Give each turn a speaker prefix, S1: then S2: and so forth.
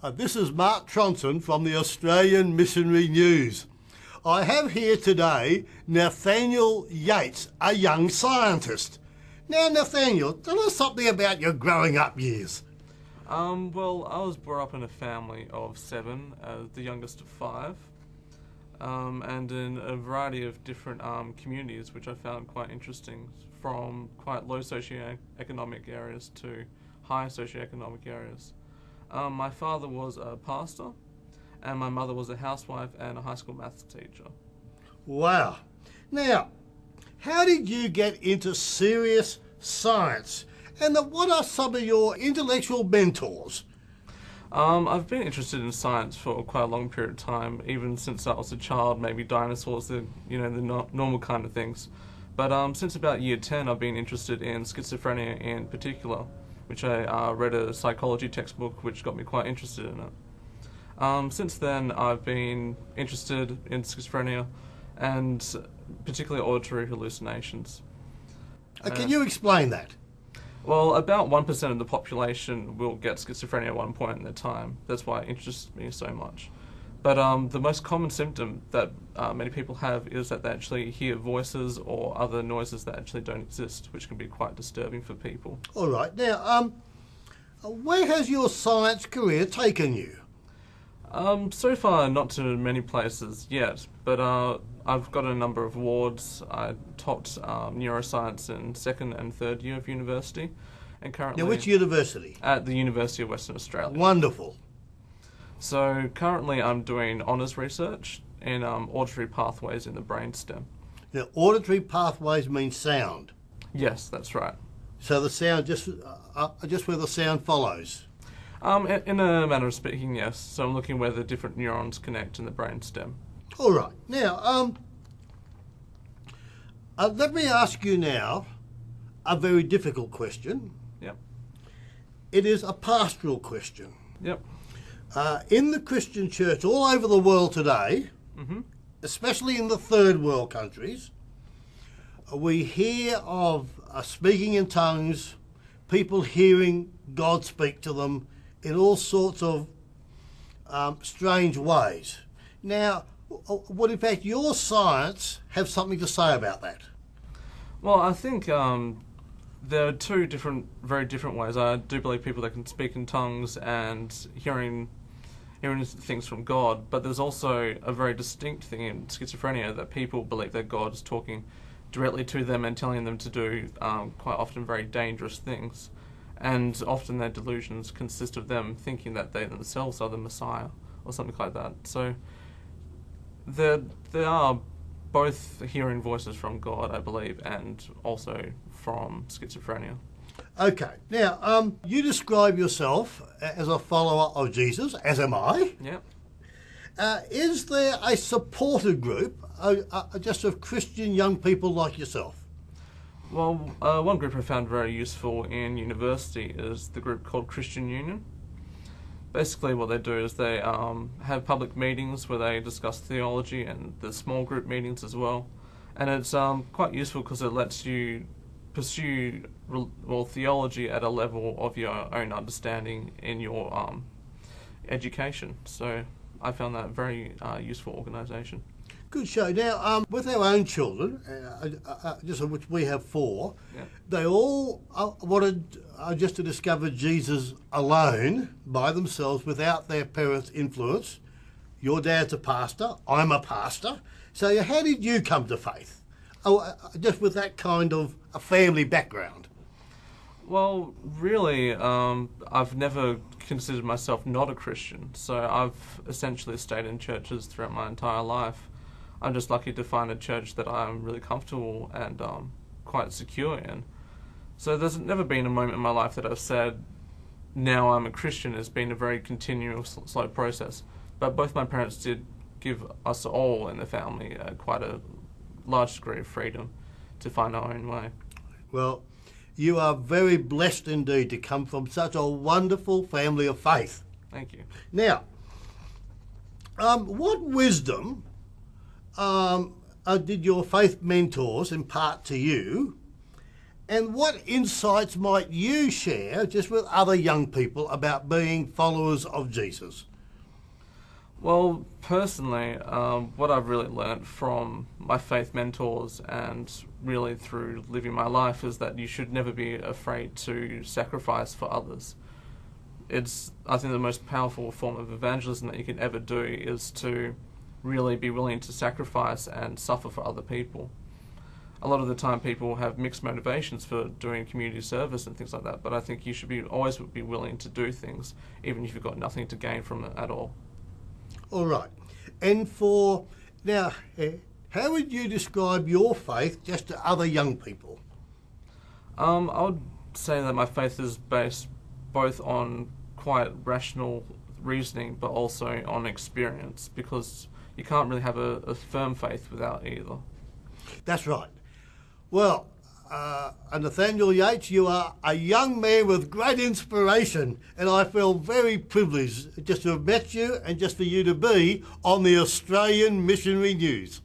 S1: This is Mark Tronson from the Australian Missionary News. I have here today Nathanael Yates, a young scientist. Now, Nathanael, tell us something about your growing up years.
S2: Well, I was brought up in a family of 7, the youngest of 5, and in a variety of different communities, which I found quite interesting, from quite low socioeconomic areas to high socioeconomic areas. My father was a pastor, and my mother was a housewife and a high school maths teacher.
S1: Wow. Now, how did you get into serious science? And what are some of your intellectual mentors?
S2: I've been interested in science for quite a long period of time, even since I was a child, maybe dinosaurs, the normal kind of things. But since about year 10, I've been interested in schizophrenia in particular, which I read a psychology textbook which got me quite interested in it. Since then, I've been interested in schizophrenia and particularly auditory hallucinations.
S1: Can you explain that?
S2: Well, about 1% of the population will get schizophrenia at one point in their time. That's why it interests me so much. But the most common symptom that many people have is that they actually hear voices or other noises that actually don't exist, which can be quite disturbing for people.
S1: All right. Now, where has your science career taken you?
S2: So far, not to many places yet, but I've got a number of awards. I topped neuroscience in 2nd and 3rd year of university, and currently...
S1: Now, which university?
S2: At the University of Western Australia.
S1: Wonderful.
S2: So currently I'm doing honours research in auditory pathways in the brainstem.
S1: Now, auditory pathways mean sound.
S2: Yes, that's right.
S1: So the sound, just where the sound follows.
S2: In a manner of speaking, yes. So I'm looking where the different neurons connect in the brainstem.
S1: All right. Now, let me ask you now a very difficult question.
S2: Yep.
S1: It is a pastoral question.
S2: Yep.
S1: In the Christian church all over the world today, especially in the third world countries, we hear of speaking in tongues, people hearing God speak to them in all sorts of strange ways. Now, would in fact your science have something to say about that?
S2: Well, I think there are two very different ways. I do believe people that can speak in tongues and hearing things from God, but there's also a very distinct thing in schizophrenia that people believe that God is talking directly to them and telling them to do quite often very dangerous things. And often their delusions consist of them thinking that they themselves are the Messiah or something like that. So there are both hearing voices from God, I believe, and also from schizophrenia.
S1: Okay. Now, you describe yourself as a follower of Jesus, as am I.
S2: Yep.
S1: Is there a supporter group just of Christian young people like yourself?
S2: Well, one group I found very useful in university is the group called Christian Union. Basically what they do is they have public meetings where they discuss theology, and the small group meetings as well. And it's quite useful because it lets you pursue theology at a level of your own understanding in your education. So I found that a very useful organisation.
S1: Good show. Now, with our own children, just of which we have 4,
S2: Yeah.
S1: they all wanted just to discover Jesus alone, by themselves, without their parents' influence. Your dad's a pastor, I'm a pastor. So how did you come to faith? Just with that kind of a family background.
S2: Well, really, I've never considered myself not a Christian, so I've essentially stayed in churches throughout my entire life. I'm just lucky to find a church that I'm really comfortable and quite secure in. So there's never been a moment in my life that I've said, now I'm a Christian. It's been a very continuous, slow process. But both my parents did give us all in the family quite a large degree of freedom to find our own way.
S1: Well, you are very blessed indeed to come from such a wonderful family of faith.
S2: Thank you.
S1: Now, what wisdom did your faith mentors impart to you, And what insights might you share just with other young people about being followers of Jesus?
S2: Well, personally, what I've really learnt from my faith mentors and really through living my life is that you should never be afraid to sacrifice for others. It's, I think, the most powerful form of evangelism that you can ever do is to really be willing to sacrifice and suffer for other people. A lot of the time people have mixed motivations for doing community service and things like that, but I think you should always be willing to do things, even if you've got nothing to gain from it at all.
S1: All right. And now, how would you describe your faith just to other young people?
S2: I would say that my faith is based both on quite rational reasoning, but also on experience, because you can't really have a firm faith without either.
S1: That's right. Well, Nathanael Yates, you are a young man with great inspiration, and I feel very privileged just to have met you and just for you to be on the Australian Missionary News.